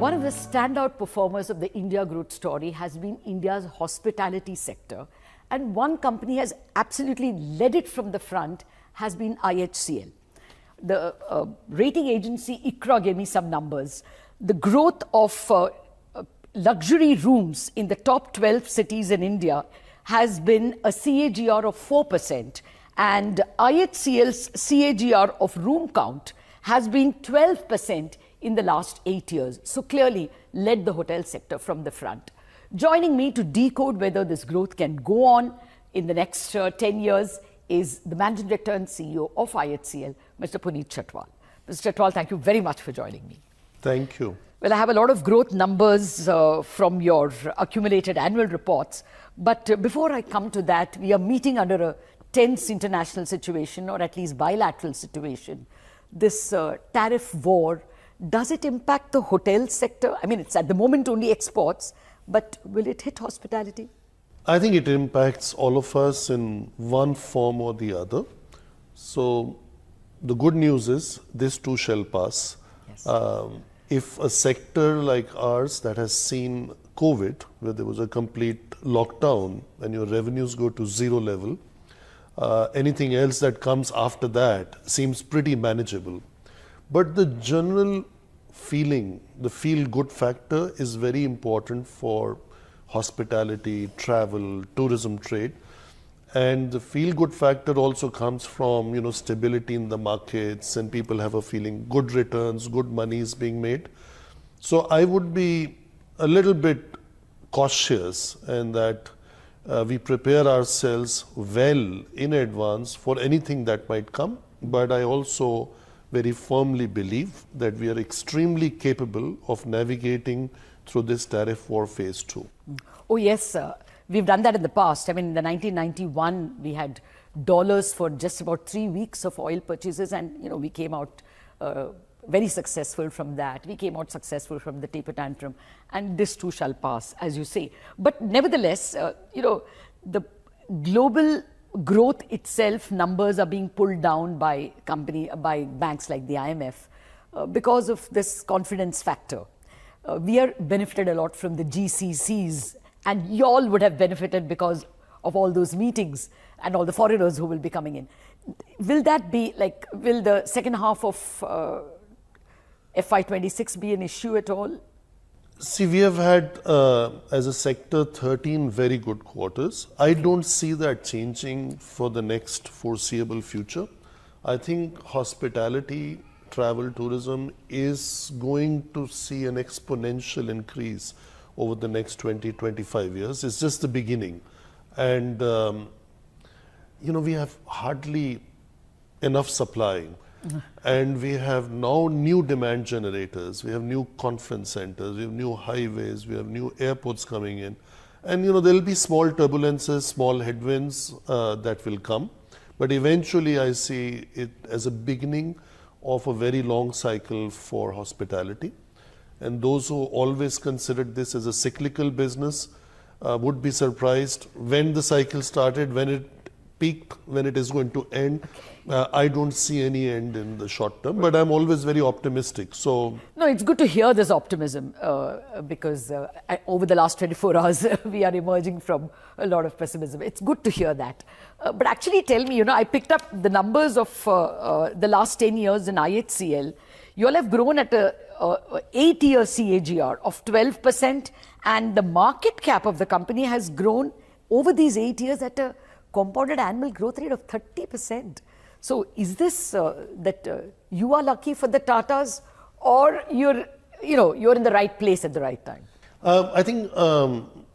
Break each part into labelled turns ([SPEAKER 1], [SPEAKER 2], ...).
[SPEAKER 1] One of the standout performers of the India growth story has been India's hospitality sector, and one company has absolutely led it from the front has been IHCL. The rating agency ICRA gave me some numbers. The growth of luxury rooms in the top 12 cities in India has been a CAGR of 4%, and IHCL's CAGR of room count has been 12% in the last 8 years. So clearly led the hotel sector from the front. Joining me to decode whether this growth can go on in the next 10 years is the Managing Director and CEO of IHCL, Mr. Puneet Chhatwal. Mr. Chhatwal, thank you very much for joining me.
[SPEAKER 2] Thank you.
[SPEAKER 1] Well, I have a lot of growth numbers from your accumulated annual reports. But before I come to that, we are meeting under a tense international situation, or at least bilateral situation. This tariff war, does it impact the hotel sector? I mean, it's at the moment only exports, but will it hit hospitality?
[SPEAKER 2] I think it impacts all of us in one form or the other. So the good news is this too shall pass.
[SPEAKER 1] Yes.
[SPEAKER 2] If a sector like ours that has seen COVID, where there was a complete lockdown and your revenues go to zero level, anything else that comes after that seems pretty manageable. But the general feeling, the feel-good factor is very important for hospitality, travel, tourism trade. And the feel-good factor also comes from, stability in the markets, and people have a feeling good returns, good money is being made. So I would be a little bit cautious, and that we prepare ourselves well in advance for anything that might come. But I also very firmly believe that we are extremely capable of navigating through this tariff war phase 2.
[SPEAKER 1] Oh yes, we've done that in the past. I mean, in the 1991, we had dollars for just about 3 weeks of oil purchases, and we came out very successful from that. We came out successful from the taper tantrum, and this too shall pass, as you say. But nevertheless, the global growth itself, numbers are being pulled down by banks like the IMF because of this confidence factor. We are benefited a lot from the GCCs, and you all would have benefited because of all those meetings and all the foreigners who will be coming in. Will that be will the second half of FY26 be an issue at all?
[SPEAKER 2] See, we have had, as a sector, 13 very good quarters. I don't see that changing for the next foreseeable future. I think hospitality, travel, tourism is going to see an exponential increase over the next 20-25 years. It's just the beginning. And, we have hardly enough supply. And we have now new demand generators. We have new conference centers, we have new highways, we have new airports coming in. And, there will be small turbulences, small headwinds that will come. But eventually I see it as a beginning of a very long cycle for hospitality. And those who always considered this as a cyclical business would be surprised when the cycle started, when it peaked, when it is going to end. I don't see any end in the short term, but I'm always very optimistic. So
[SPEAKER 1] no, it's good to hear this optimism because over the last 24 hours, we are emerging from a lot of pessimism. It's good to hear that. But actually tell me, I picked up the numbers of the last 10 years in IHCL. You all have grown at a 8-year CAGR of 12%, and the market cap of the company has grown over these 8 years at a compounded annual growth rate of 30%. So is this that you are lucky for the Tatas, or you're in the right place at the right time?
[SPEAKER 2] I think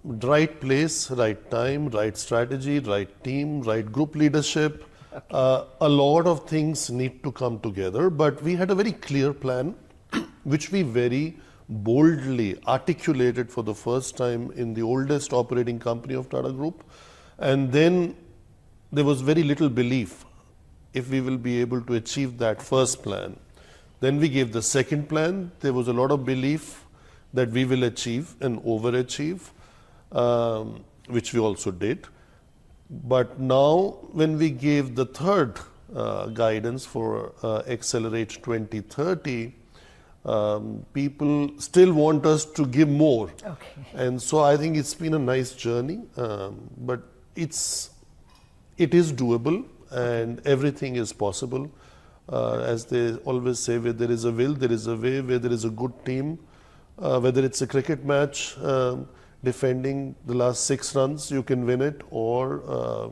[SPEAKER 2] right place, right time, right strategy, right team, right group leadership. Okay. A lot of things need to come together, but we had a very clear plan, which we very boldly articulated for the first time in the oldest operating company of Tata Group. And then there was very little belief if we will be able to achieve that first plan. Then we gave the second plan. There was a lot of belief that we will achieve and overachieve, which we also did. But now when we gave the third guidance for Accelerate 2030, People still want us to give more.
[SPEAKER 1] Okay.
[SPEAKER 2] And so I think it's been a nice journey, but it is doable and everything is possible. As they always say, where there is a will, there is a way, where there is a good team, whether it's a cricket match, defending the last 6 runs, you can win it, or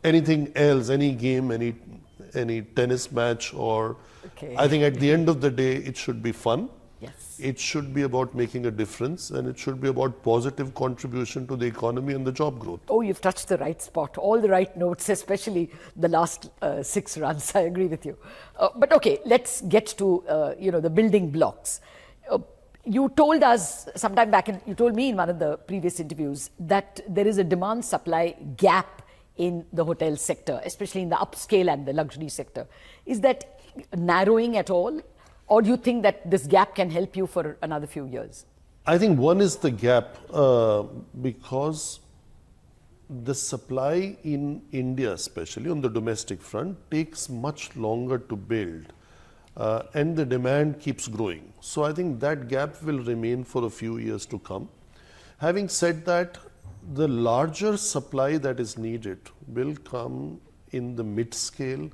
[SPEAKER 2] anything else, any game, any tennis match, or
[SPEAKER 1] Okay.
[SPEAKER 2] I think at the end of the day, it should be fun.
[SPEAKER 1] Yes.
[SPEAKER 2] It should be about making a difference, and it should be about positive contribution to the economy and the job growth.
[SPEAKER 1] Oh, you've touched the right spot, all the right notes, especially the last 6 runs. I agree with you. But okay, let's get to the building blocks. You told us sometime back, and you told me in one of the previous interviews, that there is a demand-supply gap in the hotel sector, especially in the upscale and the luxury sector. Is that narrowing at all? Or do you think that this gap can help you for another few years?
[SPEAKER 2] I think one is the gap because the supply in India, especially on the domestic front, takes much longer to build and the demand keeps growing. So I think that gap will remain for a few years to come. Having said that, the larger supply that is needed will come in the mid-scale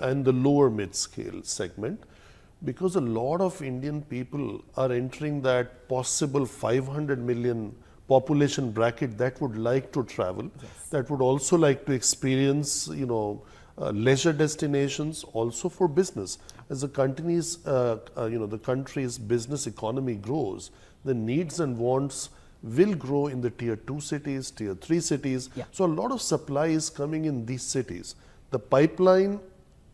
[SPEAKER 2] and the lower mid-scale segment, because a lot of Indian people are entering that possible 500 million population bracket that would like to travel, that would also like to experience, leisure destinations, also for business. As the country's, the country's business economy grows, the needs and wants will grow in the tier 2 cities, tier 3 cities.
[SPEAKER 1] Yeah.
[SPEAKER 2] So a lot of supply is coming in these cities. The pipeline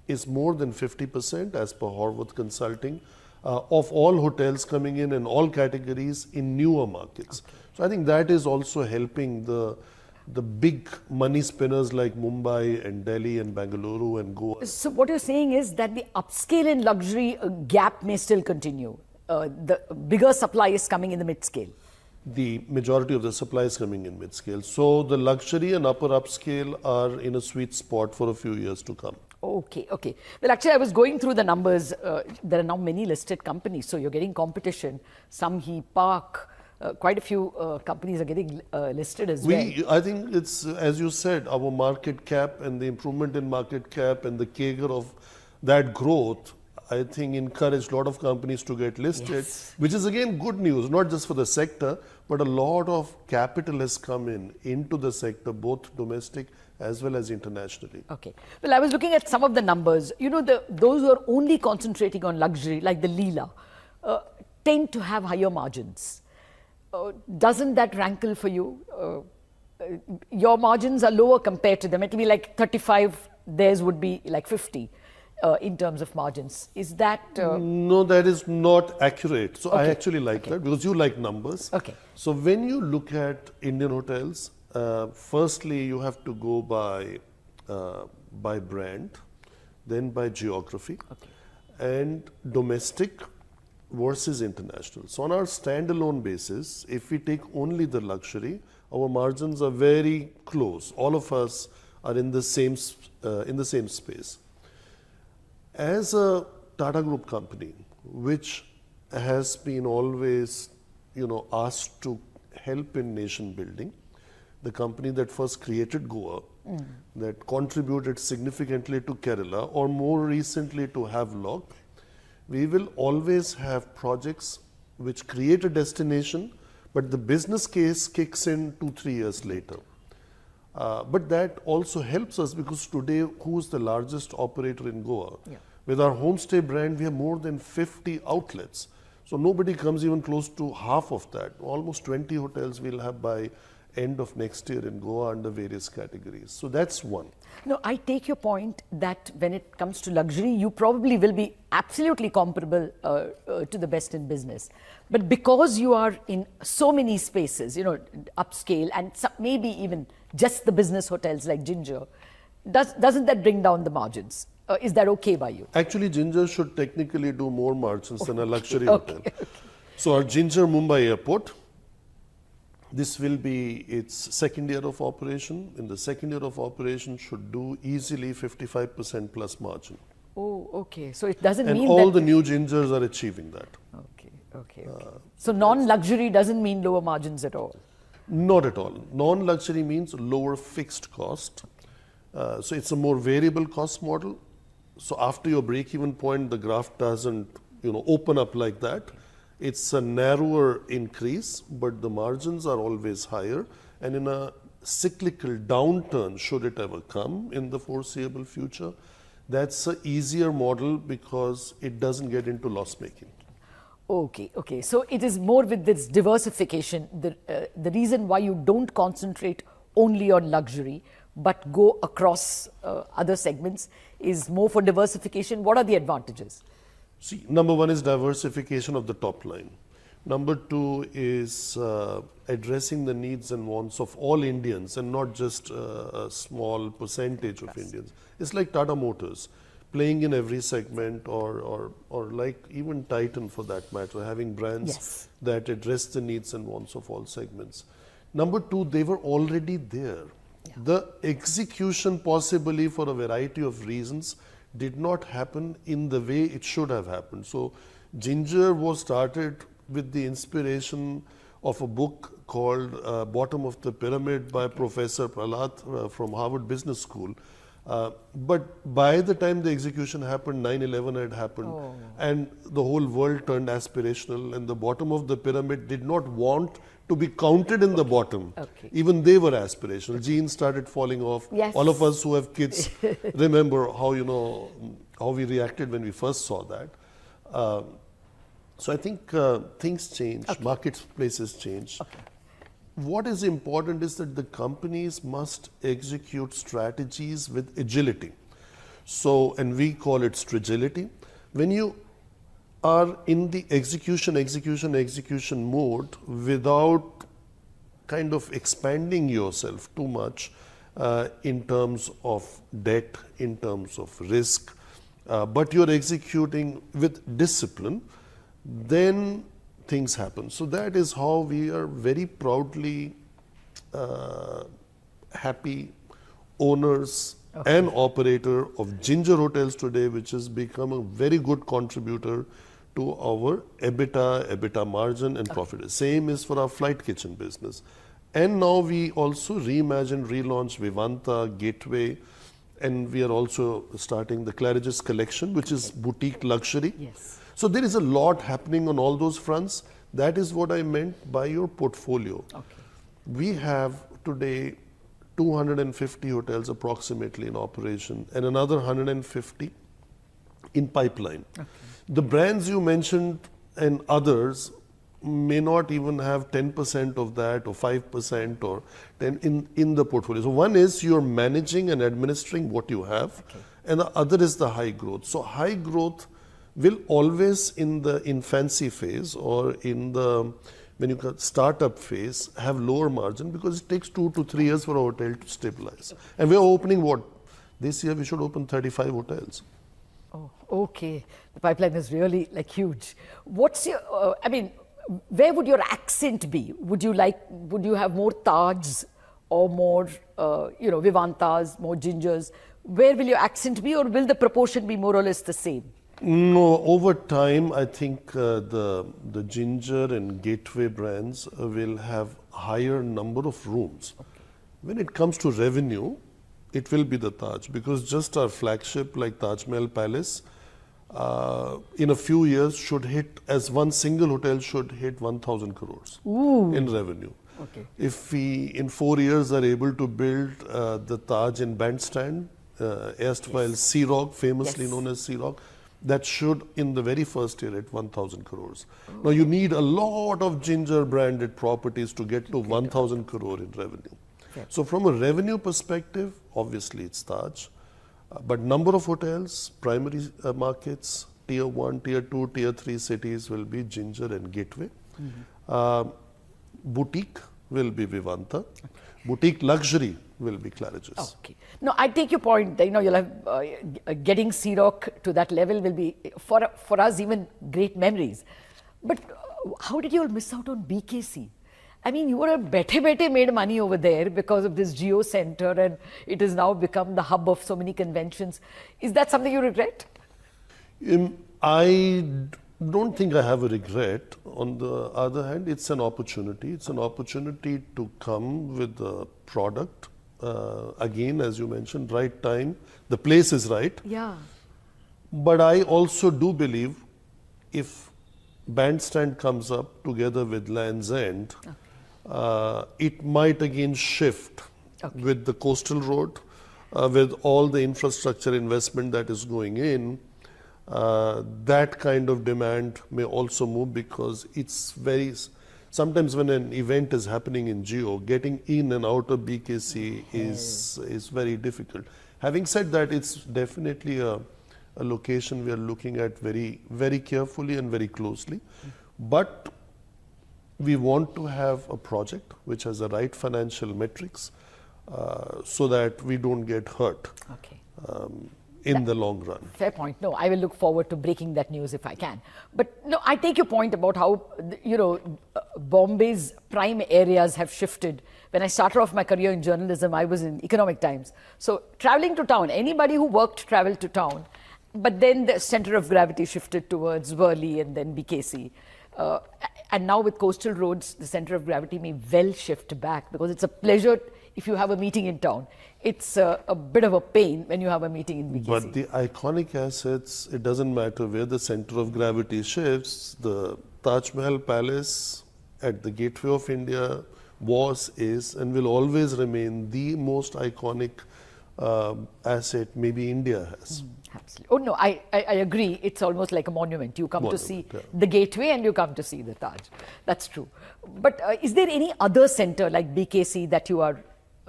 [SPEAKER 2] is more than 50% as per Horwath Consulting of all hotels coming in all categories in newer markets.
[SPEAKER 1] Okay.
[SPEAKER 2] So I think that is also helping the big money spinners like Mumbai and Delhi and Bengaluru and Goa.
[SPEAKER 1] So what you're saying is that the upscale and luxury gap may still continue. The bigger supply is coming in the mid-scale.
[SPEAKER 2] The majority of the supply is coming in mid-scale. So the luxury and upper upscale are in a sweet spot for a few years to come.
[SPEAKER 1] Okay. Well, actually, I was going through the numbers. There are now many listed companies, so you're getting competition. Samhi, Park, quite a few companies are getting listed as well.
[SPEAKER 2] I think it's, as you said, our market cap and the improvement in market cap and the CAGR of that growth, I think encouraged a lot of companies to get listed,
[SPEAKER 1] Yes.
[SPEAKER 2] which is again good news, not just for the sector, but a lot of capital has come into the sector, both domestic as well as internationally.
[SPEAKER 1] Okay. Well, I was looking at some of the numbers. Those who are only concentrating on luxury, like the Leela, tend to have higher margins. Doesn't that rankle for you? Your margins are lower compared to them. It will be like 35, theirs would be like 50 in terms of margins. Is that...
[SPEAKER 2] No, that is not accurate. So I
[SPEAKER 1] Okay.
[SPEAKER 2] actually like that because you like numbers.
[SPEAKER 1] Okay.
[SPEAKER 2] So when you look at Indian hotels, firstly you have to go by brand, then by geography, and domestic versus international. So on our standalone basis, if we take only the luxury, our margins are very close. All of us are in the same space. As a Tata Group company, which has been always, asked to help in nation building, the company that first created Goa, that contributed significantly to Kerala, or more recently to Havelock, we will always have projects which create a destination, but the business case kicks in 2-3 years later. But that also helps us because today, who's the largest operator in Goa?
[SPEAKER 1] Yeah.
[SPEAKER 2] With our Homestay brand, we have more than 50 outlets. So nobody comes even close to half of that. Almost 20 hotels we'll have by end of next year in Goa under various categories. So that's one.
[SPEAKER 1] No, I take your point that when it comes to luxury, you probably will be absolutely comparable to the best in business. But because you are in so many spaces, upscale and maybe even just the business hotels like Ginger, doesn't that bring down the margins? Is that okay by you?
[SPEAKER 2] Actually, Ginger should technically do more margins than a luxury hotel. So our Ginger Mumbai Airport, this will be its second year of operation. In the second year of operation, should do easily 55% plus margin.
[SPEAKER 1] Oh, okay. So it doesn't
[SPEAKER 2] And
[SPEAKER 1] mean
[SPEAKER 2] all
[SPEAKER 1] that.
[SPEAKER 2] the new gingers are achieving that.
[SPEAKER 1] Okay, okay, okay. So non-luxury doesn't mean lower margins at all.
[SPEAKER 2] Not at all. Non-luxury means lower fixed cost. So it's a more variable cost model. So after your break-even point, the graph doesn't, open up like that. It's a narrower increase, but the margins are always higher. And in a cyclical downturn, should it ever come in the foreseeable future, that's an easier model because it doesn't get into loss making.
[SPEAKER 1] Okay, okay. So it is more with this diversification. The reason why you don't concentrate only on luxury, but go across other segments is more for diversification. What are the advantages?
[SPEAKER 2] See, number one is diversification of the top line. Number two is addressing the needs and wants of all Indians and not just a small percentage of Indians. It's like Tata Motors, playing in every segment, or like even Titan for that matter, having brands that address the needs and wants of all segments. Number two, they were already there. The execution, possibly for a variety of reasons, did not happen in the way it should have happened. So Ginger was started with the inspiration of a book called Bottom of the Pyramid by Professor Prahlad from Harvard Business School. But by the time the execution happened, 9/11 had happened, and the whole world turned aspirational, and the bottom of the pyramid did not want to be counted in the bottom. Even they were aspirational. Genes started falling off.
[SPEAKER 1] Yes.
[SPEAKER 2] All of us who have kids remember how, how we reacted when we first saw that. So I think things change, marketplaces change. What is important is that the companies must execute strategies with agility. So, and we call it stragility. When you are in the execution mode without kind of expanding yourself too much in terms of debt, in terms of risk, but you're executing with discipline, then things happen. So that is how we are very proudly happy owners and operator of Ginger Hotels today, which has become a very good contributor to our EBITDA margin and profit. Same is for our flight kitchen business. And now we also reimagine, relaunch Vivanta, Gateway, and we are also starting the Claridge's collection, which is boutique luxury.
[SPEAKER 1] Yes.
[SPEAKER 2] So there is a lot happening on all those fronts. That is what I meant by your portfolio. We have today 250 hotels approximately in operation and another 150 in pipeline. The brands you mentioned and others may not even have 10% of that or 5% or 10 in the portfolio. So one is you're managing and administering what you have, and the other is the high growth. So high growth will always in the infancy phase or in the when you got startup phase have lower margin because it takes 2 to 3 years for a hotel to stabilize. And we're opening what? This year we should open 35 hotels.
[SPEAKER 1] Oh, okay. The pipeline is really like huge. What's your, where would your accent be? Would you have more Tajs or more, Vivantas, more Gingers? Where will your accent be, or will the proportion be more or less the same?
[SPEAKER 2] No, over time, I think the Ginger and Gateway brands will have higher number of rooms. When it comes to revenue, it will be the Taj, because just our flagship like Taj Mahal Palace, in a few years should hit, as one single hotel should hit 1,000 crores in revenue. If we in 4 years are able to build the Taj in Bandstand, erstwhile Sea Rock, famously known as Sea Rock, that should in the very first year hit 1,000 crores. Now you need a lot of Ginger branded properties to get to 1,000 crore in revenue. So from a revenue perspective, obviously it's Taj, but number of hotels, primary markets, tier 1, tier 2, tier 3 cities will be Ginger and Gateway. Boutique will be Vivanta. Boutique luxury will be Claridge's.
[SPEAKER 1] Okay. No, I take your point. You'll have getting Sea Rock to that level will be for us even great memories. But how did you all miss out on BKC? I mean, you were a bete made money over there because of this Geo Center, and it has now become the hub of so many conventions. Is that something you regret?
[SPEAKER 2] Don't think I have a regret. On the other hand, it's an opportunity. It's an opportunity to come with a product. Again, as you mentioned, right time. The place is right.
[SPEAKER 1] Yeah.
[SPEAKER 2] But I also do believe if Bandstand comes up together with Land's End, it might again shift with the coastal road, with all the infrastructure investment that is going in. That kind of demand may also move because it's very, sometimes when an event is happening in Geo, getting in and out of BKC is very difficult. Having said that, it's definitely a location we are looking at very, very carefully and very closely. But we want to have a project which has the right financial metrics so that we don't get hurt. In the long run.
[SPEAKER 1] Fair point. No, I will look forward to breaking that news if I can. But no, I take your point about how, Bombay's prime areas have shifted. When I started off my career in journalism, I was in Economic Times. So traveling to town, anybody who worked traveled to town. But then the center of gravity shifted towards Worli and then BKC. And now with coastal roads, the center of gravity may well shift back because it's a pleasure if you have a meeting in town. It's a bit of a pain when you have a meeting in BKC.
[SPEAKER 2] But the iconic assets, it doesn't matter where the center of gravity shifts. The Taj Mahal Palace at the Gateway of India was, is, and will always remain the most iconic asset maybe India has.
[SPEAKER 1] Absolutely. Oh no, I agree. It's almost like a monument. You come to see the Gateway and you come to see the Taj. That's true. But is there any other center like BKC that you are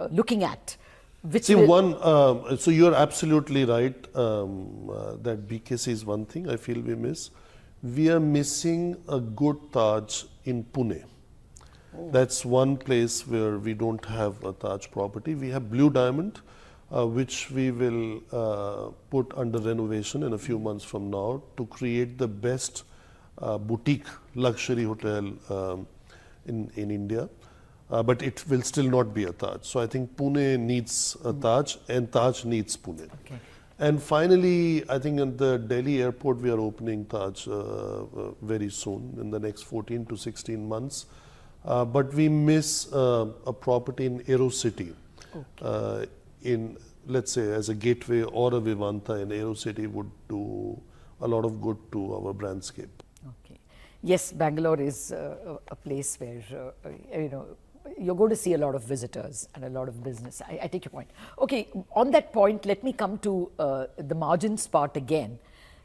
[SPEAKER 1] looking at?
[SPEAKER 2] So you're absolutely right that BKC is one thing I feel we miss. We are missing a good Taj in Pune. That's one place where we don't have a Taj property. We have Blue Diamond, which we will put under renovation in a few months from now to create the best boutique luxury hotel in India. But it will still not be a Taj. So I think Pune needs a Taj and Taj needs Pune. And finally, I think in the Delhi airport, we are opening Taj very soon in the next 14 to 16 months. But we miss a property in AeroCity. In, let's say, as a Gateway or a Vivanta in AeroCity would do a lot of good to our brandscape.
[SPEAKER 1] Yes, Bangalore is a place where, you're going to see a lot of visitors and a lot of business. I take your point. Okay, on that point, let me come to the margins part again.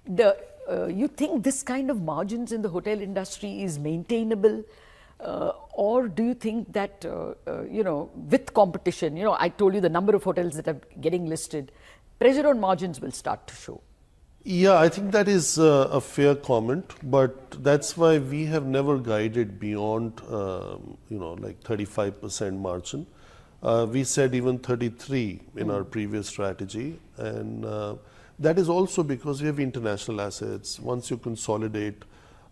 [SPEAKER 1] You think this kind of margins in the hotel industry is maintainable? Or do you think that, with competition, I told you the number of hotels that are getting listed, pressure on margins will start to show?
[SPEAKER 2] Yeah, I think that is a fair comment, but that's why we have never guided beyond, like 35% margin. We said even 33 in our previous strategy, and that is also because we have international assets. Once you consolidate,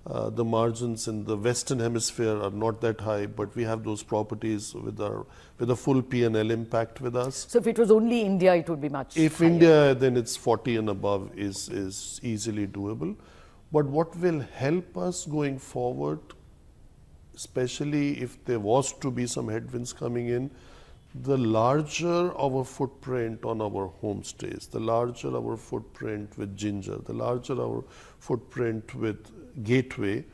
[SPEAKER 2] the margins in the Western Hemisphere are not that high, but we have those properties with a full P&L impact with us.
[SPEAKER 1] So if it was only India, it would be much
[SPEAKER 2] If
[SPEAKER 1] higher.
[SPEAKER 2] India, then it's 40 and above is easily doable. But what will help us going forward, especially if there was to be some headwinds coming in, the larger our footprint on our homestays, the larger our footprint with Ginger, the larger our footprint with Gateway,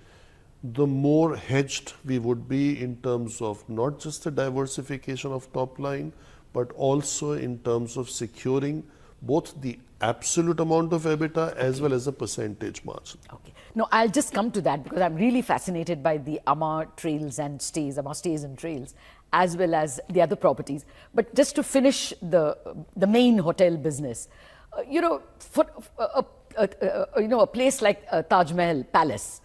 [SPEAKER 2] the more hedged we would be in terms of not just the diversification of top line, but also in terms of securing both the absolute amount of EBITDA as well as the percentage margin.
[SPEAKER 1] No, I'll just come to that because I'm really fascinated by the Amar Trails and Stays, Amar Stays and Trails, as well as the other properties. But just to finish the main hotel business, for a place like Taj Mahal Palace,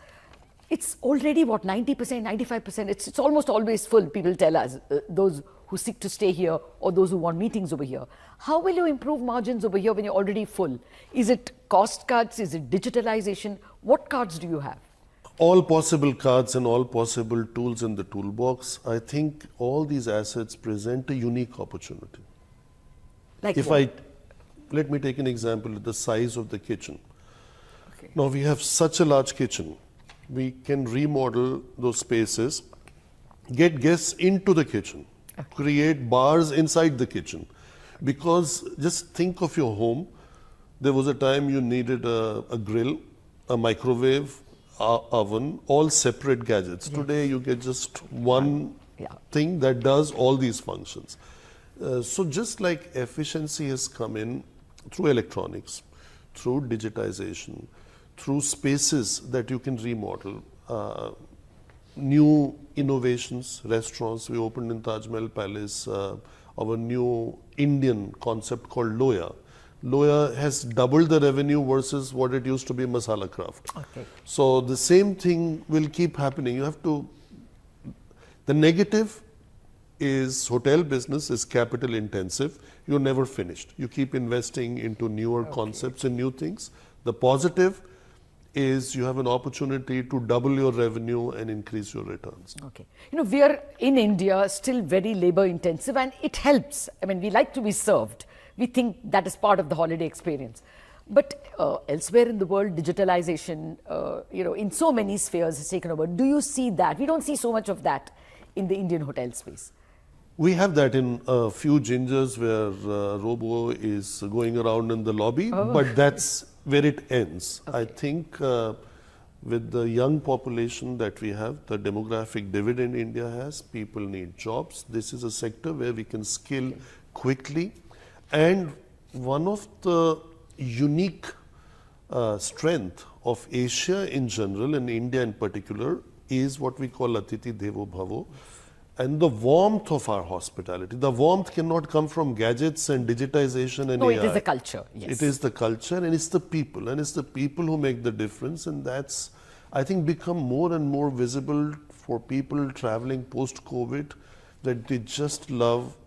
[SPEAKER 1] it's already 90%, 95%. It's almost always full. People tell us those who seek to stay here or those who want meetings over here. How will you improve margins over here when you're already full? Is it cost cuts? Is it digitalization? What cards do you have?
[SPEAKER 2] All possible cards and all possible tools in the toolbox. I think all these assets present a unique opportunity.
[SPEAKER 1] Like
[SPEAKER 2] let me take an example, the size of the kitchen.
[SPEAKER 1] Okay.
[SPEAKER 2] Now we have such a large kitchen. We can remodel those spaces, get guests into the kitchen, create bars inside the kitchen. Because just think of your home. There was a time you needed a grill, a microwave, oven, all separate gadgets.
[SPEAKER 1] Yes.
[SPEAKER 2] Today you get just one thing that does all these functions. So just like efficiency has come in through electronics, through digitization, through spaces that you can remodel, new innovations, restaurants. We opened in Taj Mahal Palace, our new Indian concept called Loya. Loya has doubled the revenue versus what it used to be masala craft.
[SPEAKER 1] Okay.
[SPEAKER 2] So the same thing will keep happening. You have to, the negative is hotel business is capital intensive. You're never finished. You keep investing into newer concepts and new things. The positive is you have an opportunity to double your revenue and increase your returns.
[SPEAKER 1] Okay. You know, we are in India still very labor intensive, and it helps. I mean, we like to be served. We think that is part of the holiday experience. But elsewhere in the world, digitalization, you know, in so many spheres has taken over. Do you see that? We don't see so much of that in the Indian hotel space.
[SPEAKER 2] We have that in a few gingers where Robo is going around in the lobby, but that's where it ends.
[SPEAKER 1] Okay.
[SPEAKER 2] I think with the young population that we have, the demographic dividend India has, people need jobs. This is a sector where we can skill quickly. And one of the unique strength of Asia in general and India in particular is what we call Atithi Devo Bhavo. And the warmth of our hospitality. The warmth cannot come from gadgets and digitization and
[SPEAKER 1] No,
[SPEAKER 2] AI.
[SPEAKER 1] it is the culture. Yes.
[SPEAKER 2] It is the culture and it's the people. And it's the people who make the difference. And that's, I think, become more and more visible for people traveling post-COVID, that they just love,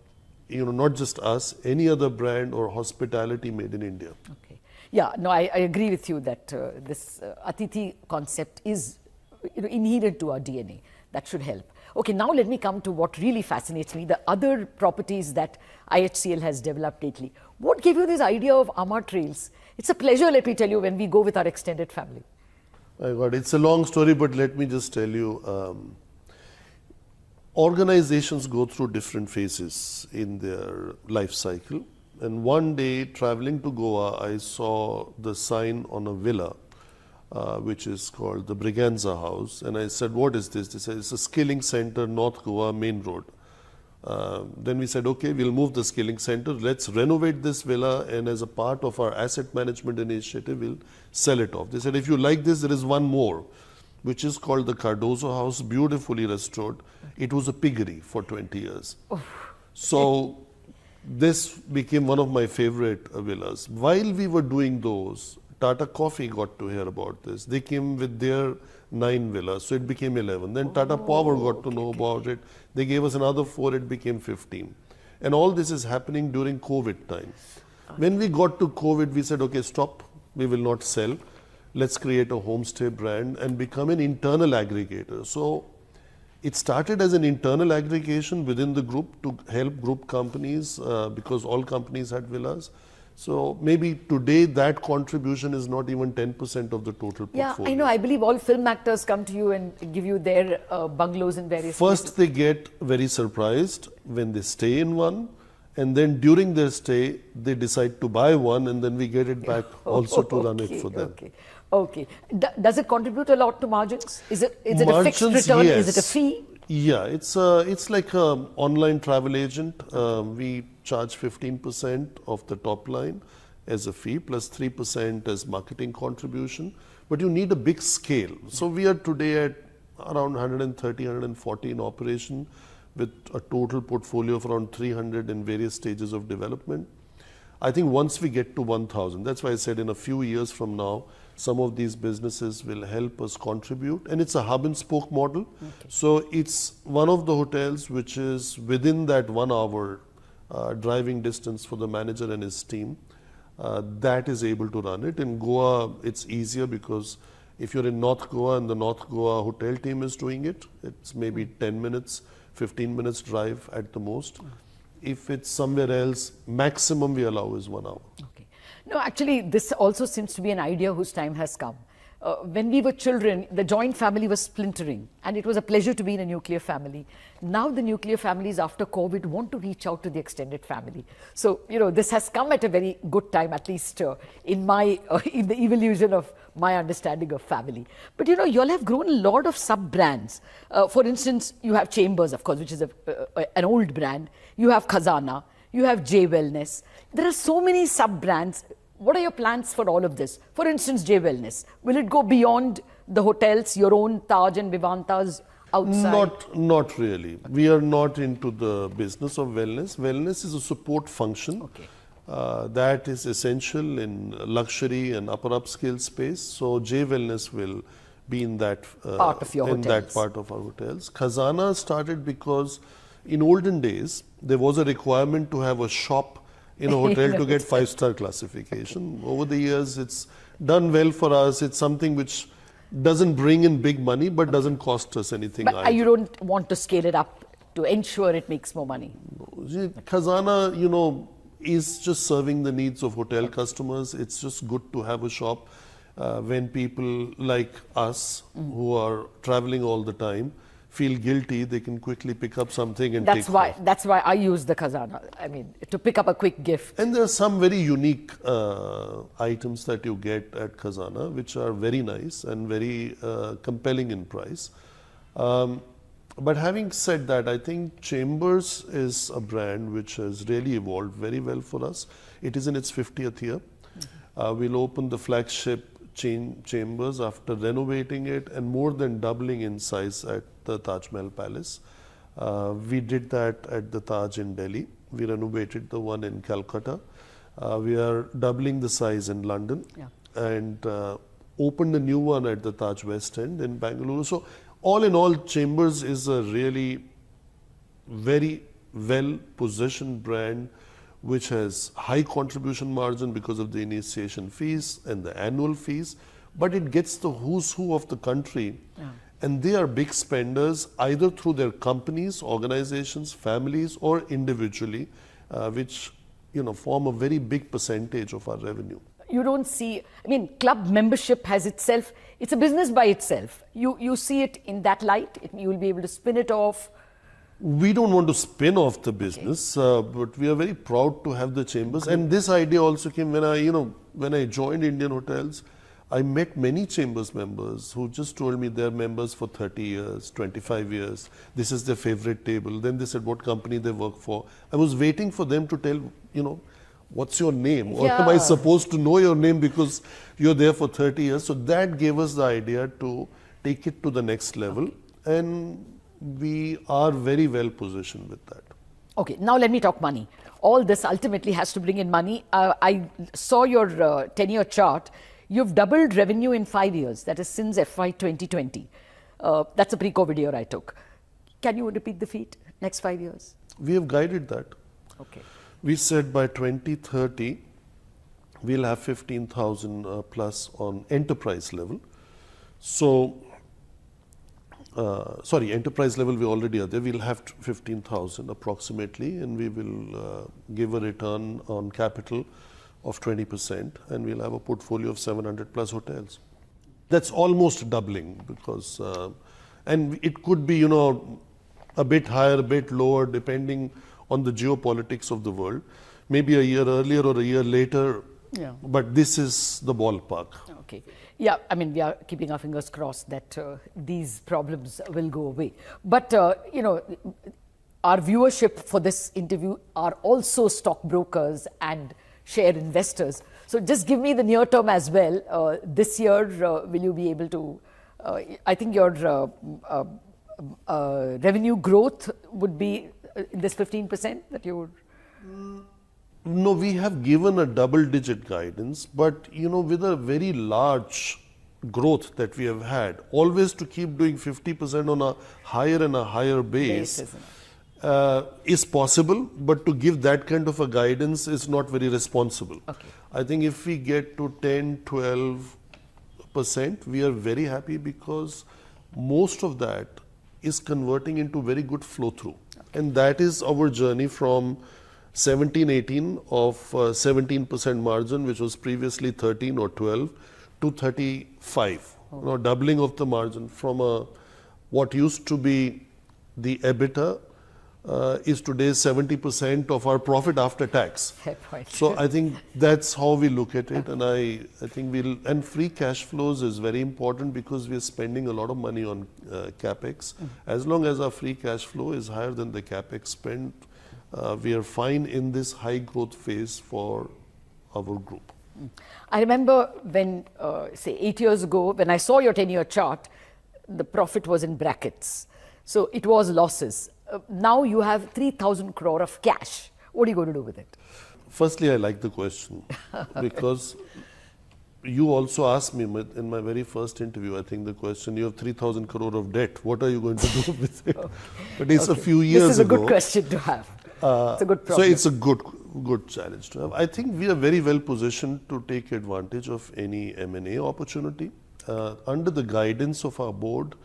[SPEAKER 2] you know, not just us, any other brand or hospitality made in India.
[SPEAKER 1] Okay. Yeah, no, I agree with you that this Atithi concept is, you know, inherent to our DNA. That should help. Okay, now let me come to what really fascinates me, the other properties that IHCL has developed lately. What gave you this idea of Amar Trails? It's a pleasure, let me tell you, when we go with our extended family.
[SPEAKER 2] My God, it's a long story, but let me just tell you, organizations go through different phases in their life cycle. And one day, traveling to Goa, I saw the sign on a villa, which is called the Briganza House. And I said, what is this? They said, it's a skilling center, North Goa, main road. Then we said, okay, we'll move the skilling center. Let's renovate this villa. And as a part of our asset management initiative, we'll sell it off. They said, if you like this, there is one more, which is called the Cardozo House, beautifully restored. It was a piggery for 20 years. Oh. So this became one of my favorite villas. While we were doing those, Tata Coffee got to hear about this. They came with their 9 villas, so it became 11. Then Tata Power got to know about it. They gave us another 4, it became 15. And all this is happening during COVID time. When we got to COVID, we said, okay, stop, we will not sell. Let's create a homestay brand and become an internal aggregator. So it started as an internal aggregation within the group to help group companies because all companies had villas. So maybe today that contribution is not even 10% of the total portfolio.
[SPEAKER 1] Yeah, I know. I believe all film actors come to you and give you their bungalows in various
[SPEAKER 2] First,
[SPEAKER 1] places.
[SPEAKER 2] they get very surprised when they stay in one. And then during their stay, they decide to buy one, and then we get it back also to run it for them.
[SPEAKER 1] Okay. Does it contribute a lot to margins? Is it a fixed
[SPEAKER 2] Margins,
[SPEAKER 1] return?
[SPEAKER 2] yes.
[SPEAKER 1] Is it a fee?
[SPEAKER 2] Yeah, it's like an online travel agent. We charge 15% of the top line as a fee, plus 3% as marketing contribution. But you need a big scale. So we are today at around 130, 140 in operation, with a total portfolio of around 300 in various stages of development. I think once we get to 1,000, that's why I said in a few years from now, some of these businesses will help us contribute. And it's a hub and spoke model. Okay. So it's one of the hotels which is within that 1 hour driving distance for the manager and his team that is able to run it. In Goa, it's easier because if you're in North Goa and the North Goa hotel team is doing it, it's maybe 10 minutes, 15 minutes drive at the most. If it's somewhere else, maximum we allow is 1 hour.
[SPEAKER 1] Okay. No, actually, this also seems to be an idea whose time has come. When we were children, the joint family was splintering, and it was a pleasure to be in a nuclear family. Now the nuclear families after COVID want to reach out to the extended family. So, this has come at a very good time, at least in the evolution of my understanding of family. But, you all have grown a lot of sub-brands. For instance, you have Chambers, of course, which is an old brand. You have Khazana. You have J Wellness. There are so many sub-brands. What are your plans for all of this? For instance, J Wellness. Will it go beyond the hotels, your own Taj and Vivantas outside?
[SPEAKER 2] Not really. Okay. We are not into the business of wellness. Wellness is a support function.
[SPEAKER 1] Okay.
[SPEAKER 2] That is essential in luxury and upper upscale space. So J Wellness will be in that
[SPEAKER 1] part of your hotels.
[SPEAKER 2] That part of our hotels. Khazana started because in olden days there was a requirement to have a shop in a hotel to get 5-star classification. Okay. Over the years, it's done well for us. It's something which doesn't bring in big money, but doesn't cost us anything.
[SPEAKER 1] But you don't want to scale it up to ensure it makes more money?
[SPEAKER 2] No. Khazana, is just serving the needs of hotel customers. It's just good to have a shop when people like us, who are traveling all the time, feel guilty, they can quickly pick up something and take off.
[SPEAKER 1] That's why I use the Khazana. I mean, to pick up a quick gift.
[SPEAKER 2] And there are some very unique items that you get at Khazana, which are very nice and very compelling in price. But having said that, I think Chambers is a brand which has really evolved very well for us. It is in its 50th year. We'll open the flagship Chambers after renovating it and more than doubling in size at the Taj Mahal Palace. We did that at the Taj in Delhi. We renovated the one in Calcutta. We are doubling the size in London and opened a new one at the Taj West End in Bangalore. So all in all, Chambers is a really very well positioned brand which has high contribution margin because of the initiation fees and the annual fees, but it gets the who's who of the country. And they are big spenders either through their companies, organizations, families, or individually, which form a very big percentage of our revenue.
[SPEAKER 1] You don't see, club membership has itself, it's a business by itself. You see it in that light, you will be able to spin it off.
[SPEAKER 2] We don't want to spin off the business, but we are very proud to have the Chambers. And this idea also came when I joined Indian Hotels. I met many Chambers members who just told me they're members for 30 years, 25 years. This is their favorite table. Then they said what company they work for. I was waiting for them to tell, what's your name? Or am I supposed to know your name because you're there for 30 years? So that gave us the idea to take it to the next level. And we are very well positioned with that.
[SPEAKER 1] Okay, now let me talk money. All this ultimately has to bring in money. I saw your 10-year chart. You've doubled revenue in 5 years. That is since FY 2020. That's a pre-COVID year I took. Can you repeat the feat? Next 5 years?
[SPEAKER 2] We have guided that.
[SPEAKER 1] Okay.
[SPEAKER 2] We said by 2030, we'll have 15,000 plus on enterprise level. So, enterprise level we already are there. We'll have 15,000 approximately, and we will give a return on capital of 20%, and we'll have a portfolio of 700 plus hotels. That's almost doubling because, and it could be, a bit higher, a bit lower, depending on the geopolitics of the world. Maybe a year earlier or a year later, but this is the ballpark.
[SPEAKER 1] Okay. Yeah, we are keeping our fingers crossed that these problems will go away. But, our viewership for this interview are also stockbrokers and share investors. So just give me the near term as well. This year, will you be able to, I think your revenue growth would be this 15% that you would?
[SPEAKER 2] No, we have given a double-digit guidance, but with a very large growth that we have had, always to keep doing 50% on a higher and a higher base is possible, but to give that kind of a guidance is not very responsible.
[SPEAKER 1] Okay.
[SPEAKER 2] I think if we get to 10, 12%, we are very happy because most of that is converting into very good flow through. Okay. And that is our journey from 17, 18 of 17% margin, which was previously 13 or 12, to 35, doubling of the margin from what used to be the EBITDA is today 70% of our profit after tax.
[SPEAKER 1] Fair point.
[SPEAKER 2] So I think that's how we look at it, and I think and free cash flows is very important because we are spending a lot of money on capex. As long as our free cash flow is higher than the capex spend, we are fine in this high growth phase for our group.
[SPEAKER 1] I remember when, say 8 years ago, when I saw your 10-year chart, the profit was in brackets. So it was losses. Now you have 3,000 crore of cash. What are you going to do with it?
[SPEAKER 2] Firstly, I like the question because you also asked me in my very first interview, I think the question, you have 3,000 crore of debt. What are you going to do with it? Okay. But it's a few years ago.
[SPEAKER 1] This is a good question to have. It's a good problem.
[SPEAKER 2] So it's a good challenge to have. I think we are very well positioned to take advantage of any M&A opportunity. Under the guidance of our board,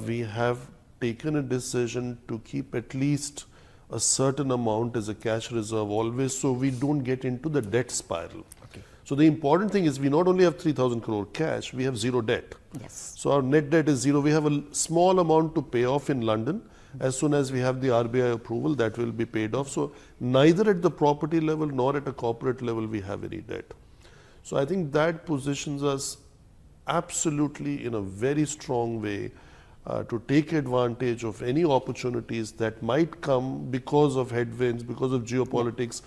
[SPEAKER 2] we have taken a decision to keep at least a certain amount as a cash reserve always, so we don't get into the debt spiral.
[SPEAKER 1] Okay.
[SPEAKER 2] So the important thing is we not only have 3,000 crore cash, we have zero debt.
[SPEAKER 1] Yes.
[SPEAKER 2] So our net debt is zero. We have a small amount to pay off in London. As soon as we have the RBI approval, that will be paid off. So neither at the property level nor at a corporate level we have any debt. So I think that positions us absolutely in a very strong way to take advantage of any opportunities that might come because of headwinds, because of geopolitics,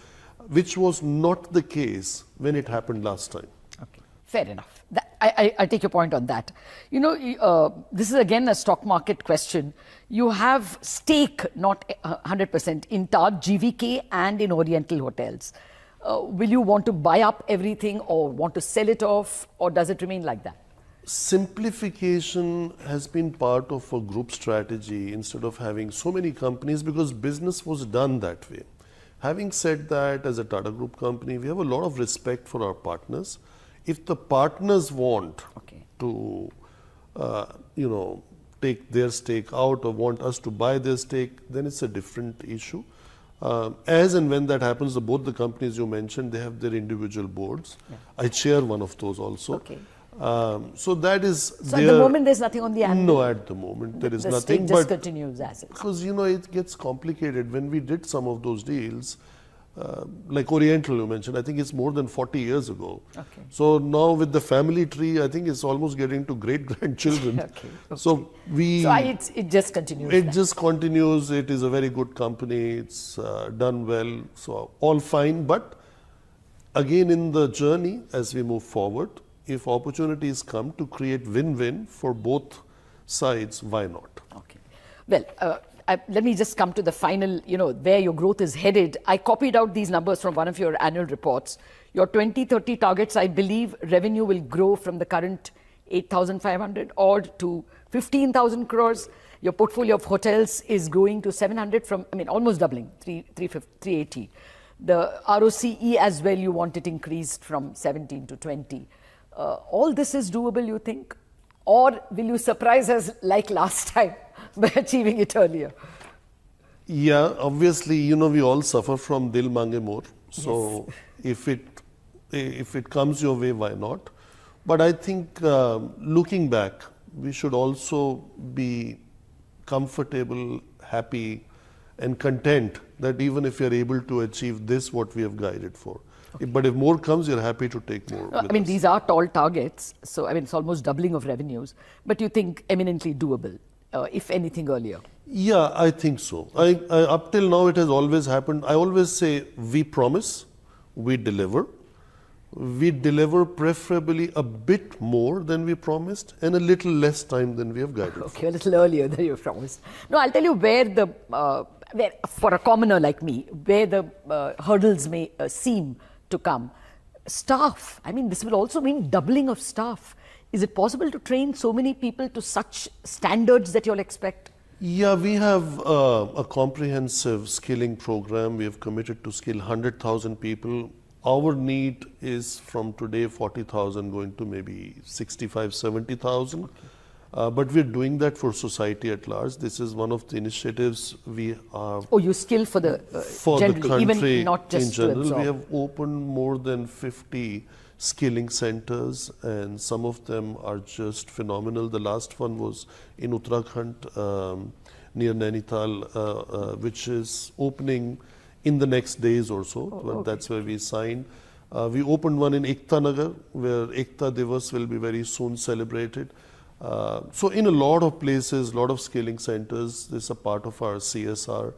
[SPEAKER 2] which was not the case when it happened last time.
[SPEAKER 1] Okay, fair enough. I take your point on that. You know, this is again a stock market question. You have stake, not 100%, in Taj, GVK and in Oriental Hotels. Will you want to buy up everything or want to sell it off, or does it remain like that?
[SPEAKER 2] Simplification has been part of a group strategy instead of having so many companies because business was done that way. Having said that, as a Tata Group company, we have a lot of respect for our partners. If the partners want to, take their stake out or want us to buy their stake, then it's a different issue. As and when that happens, both the companies you mentioned, they have their individual boards. Yeah. I chair one of those also.
[SPEAKER 1] Okay.
[SPEAKER 2] So that is.
[SPEAKER 1] So at the moment, there's nothing on the anvil?
[SPEAKER 2] No, at the moment there is nothing.
[SPEAKER 1] The just continues as it is.
[SPEAKER 2] Because it gets complicated when we did some of those deals. Like Oriental you mentioned, I think it's more than 40 years ago. Okay. So now with the family tree, I think it's almost getting to great-grandchildren. Okay. So
[SPEAKER 1] it just continues.
[SPEAKER 2] It just continues. It is a very good company. It's done well. So all fine. But again, in the journey, as we move forward, if opportunities come to create win-win for both sides, why not?
[SPEAKER 1] Okay. Well, let me just come to the final, where your growth is headed. I copied out these numbers from one of your annual reports. Your 2030 targets, I believe revenue will grow from the current 8,500 odd to 15,000 crores. Your portfolio of hotels is growing to 700 almost doubling, 380. The ROCE as well, you want it increased from 17 to 20. All this is doable, you think? Or will you surprise us like last time by achieving it earlier?
[SPEAKER 2] Yeah, obviously, we all suffer from Dil Mange More. So yes. if it comes your way, why not? But I think looking back, we should also be comfortable, happy and content that even if you're able to achieve this, what we have guided for. Okay. But if more comes, you're happy to take more.
[SPEAKER 1] These are tall targets. So, it's almost doubling of revenues. But you think eminently doable, if anything earlier?
[SPEAKER 2] Yeah, I think so. Up till now, it has always happened. I always say, we promise, we deliver. We deliver preferably a bit more than we promised and a little less time than we have guided.
[SPEAKER 1] Okay, a little earlier than you promised. No, I'll tell you where for a commoner like me, where the hurdles may seem to come. Staff, this will also mean doubling of staff. Is it possible to train so many people to such standards that you'll expect?
[SPEAKER 2] Yeah, we have a comprehensive skilling program. We have committed to skill 100,000 people. Our need is from today 40,000 going to maybe 65, 70,000. Okay. But we're doing that for society at large. This is one of the initiatives we are.
[SPEAKER 1] Oh, you skill for the country,
[SPEAKER 2] even
[SPEAKER 1] not just
[SPEAKER 2] in general. We have opened more than 50 skilling centers, and some of them are just phenomenal. The last one was in Uttarakhand, near Nainital, which is opening in the next days or so. That's where we signed. We opened one in Ekta Nagar, where Ekta Divas will be very soon celebrated. So in a lot of places, a lot of skilling centers, this is a part of our CSR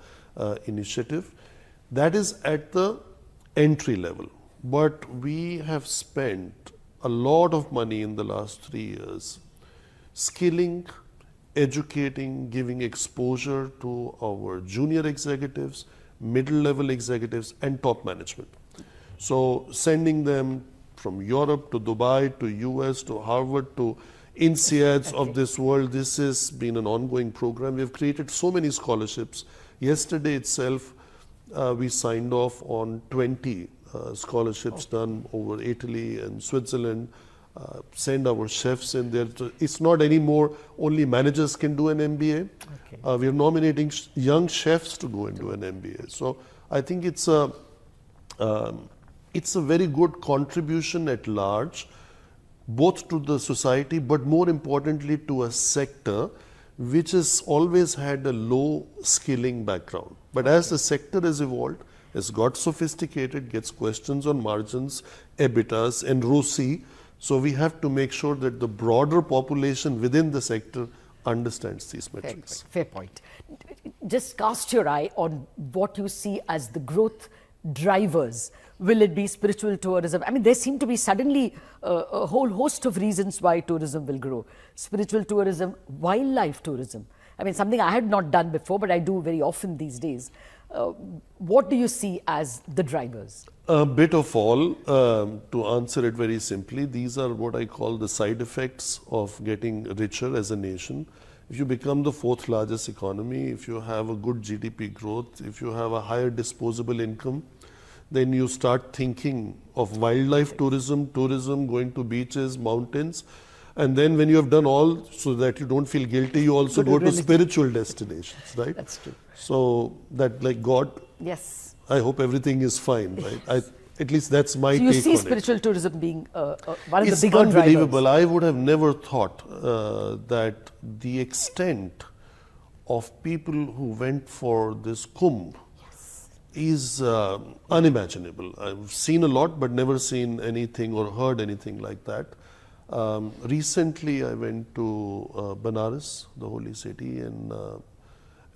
[SPEAKER 2] initiative. That is at the entry level. But we have spent a lot of money in the last 3 years skilling, educating, giving exposure to our junior executives, middle level executives, and top management. So sending them from Europe to Dubai to US to Harvard to INSEADs of this world, this has been an ongoing program. We've created so many scholarships. Yesterday itself, we signed off on 20 scholarships done over Italy and Switzerland. Send our chefs in there. It's not anymore only managers can do an MBA. We are nominating young chefs to go and do an MBA. So I think it's a very good contribution at large, both to the society, but more importantly to a sector which has always had a low skilling background. But as the sector has evolved, has got sophisticated, gets questions on margins, EBITDAs and ROCE, so we have to make sure that the broader population within the sector understands these metrics.
[SPEAKER 1] Fair point. Just cast your eye on what you see as the growth drivers. Will it be spiritual tourism? I mean, there seem to be suddenly a whole host of reasons why tourism will grow. Spiritual tourism, wildlife tourism. I mean, something I had not done before, but I do very often these days. What do you see as the drivers?
[SPEAKER 2] A bit of all. To answer it very simply, these are what I call the side effects of getting richer as a nation. If you become the 4th largest economy, if you have a good GDP growth, if you have a higher disposable income, then you start thinking of wildlife tourism, going to beaches, mountains. And then when you have done all, so that you don't feel guilty, you also go to spiritual destinations, right?
[SPEAKER 1] That's true.
[SPEAKER 2] So that, like God,
[SPEAKER 1] yes,
[SPEAKER 2] I hope everything is fine, right? At least that's my take on it.
[SPEAKER 1] So you see spiritual tourism being one of
[SPEAKER 2] it's
[SPEAKER 1] the bigger drivers.
[SPEAKER 2] It's unbelievable. I would have never thought that the extent of people who went for this Kumbh is unimaginable. I've seen a lot, but never seen anything or heard anything like that. Recently, I went to Banaras, the holy city, and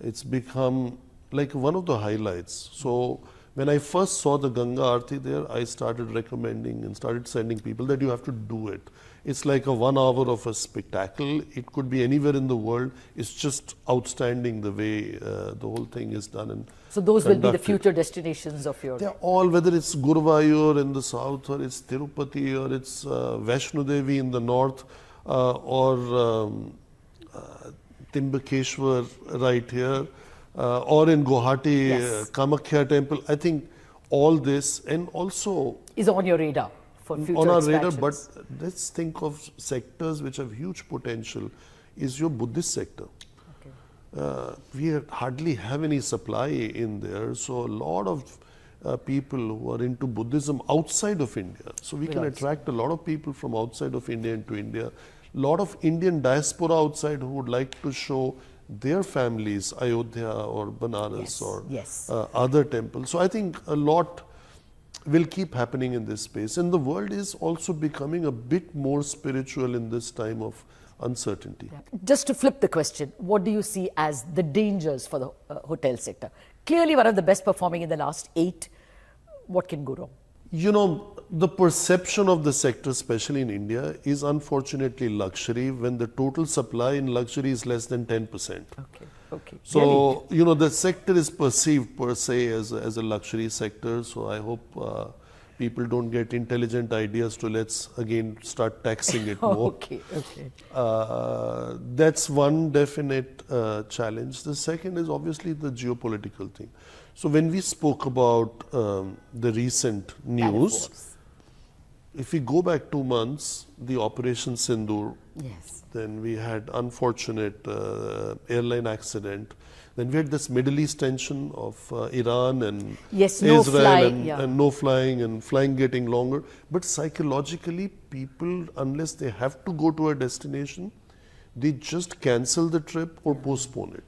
[SPEAKER 2] it's become like one of the highlights. So when I first saw the Ganga Aarti there, I started recommending and started sending people that you have to do it. It's like a 1 hour of a spectacle. It could be anywhere in the world. It's just outstanding the way the whole thing is done and
[SPEAKER 1] so those will be the future destinations of your...
[SPEAKER 2] They're all, whether it's Guruvayur in the south, or it's Tirupati, or it's Vaishno Devi in the north, or Timbakeshwar right here, or in Guwahati, Kamakhya temple. I think all this, and also...
[SPEAKER 1] is on your radar for future
[SPEAKER 2] on our
[SPEAKER 1] expansions.
[SPEAKER 2] radar, but let's think of sectors which have huge potential, is your Buddhist sector. We hardly have any supply in there, so a lot of people who are into Buddhism outside of India. So we can attract a lot of people from outside of India into India. A lot of Indian diaspora outside who would like to show their families Ayodhya or Banaras or other temples. So I think a lot will keep happening in this space. And the world is also becoming a bit more spiritual in this time of uncertainty.
[SPEAKER 1] Just to flip the question, what do you see as the dangers for the hotel sector? Clearly one of the best performing in the last 8. What can go wrong?
[SPEAKER 2] You know, the perception of the sector, especially in India, is unfortunately luxury, when the total supply in luxury is less than 10%.
[SPEAKER 1] Okay.
[SPEAKER 2] So,
[SPEAKER 1] really?
[SPEAKER 2] you know, the sector is perceived per se as a luxury sector. So I hope people don't get intelligent ideas to let's again start taxing it more.
[SPEAKER 1] Okay.
[SPEAKER 2] That's one definite challenge. The second is obviously the geopolitical thing. So when we spoke about the recent news, if we go back 2 months, the Operation Sindoor, then we had unfortunate airline accident. Then we had this Middle East tension of Iran and
[SPEAKER 1] Yes, no
[SPEAKER 2] Israel
[SPEAKER 1] flying, yeah.
[SPEAKER 2] and no flying and flying getting longer. But psychologically, people, unless they have to go to a destination, they just cancel the trip or postpone it.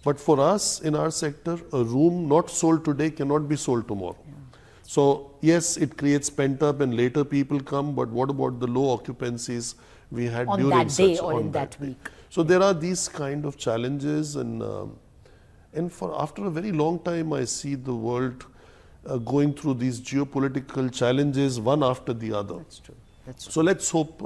[SPEAKER 2] But for us in our sector, a room not sold today cannot be sold tomorrow. So yes, it creates pent up and later people come, but what about the low occupancies we had
[SPEAKER 1] On
[SPEAKER 2] during
[SPEAKER 1] that day
[SPEAKER 2] such
[SPEAKER 1] or
[SPEAKER 2] on
[SPEAKER 1] in that week?
[SPEAKER 2] So there are these kind of challenges, and for after a very long time, I see the world going through these geopolitical challenges one after the other.
[SPEAKER 1] That's true. That's true.
[SPEAKER 2] So let's hope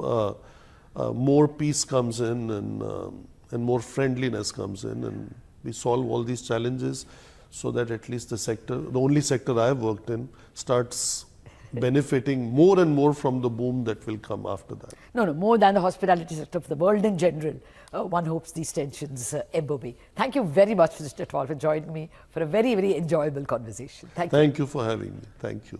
[SPEAKER 2] more peace comes in and more friendliness comes in, and we solve all these challenges, so that at least the sector, the only sector I've worked in, starts benefiting more and more from the boom that will come after that.
[SPEAKER 1] No, more than the hospitality sector, of the world in general. One hopes these tensions ebb away. Thank you very much, Mr. Chhatwal, for joining me for a very, very enjoyable conversation. Thank you.
[SPEAKER 2] Thank you for having me. Thank you.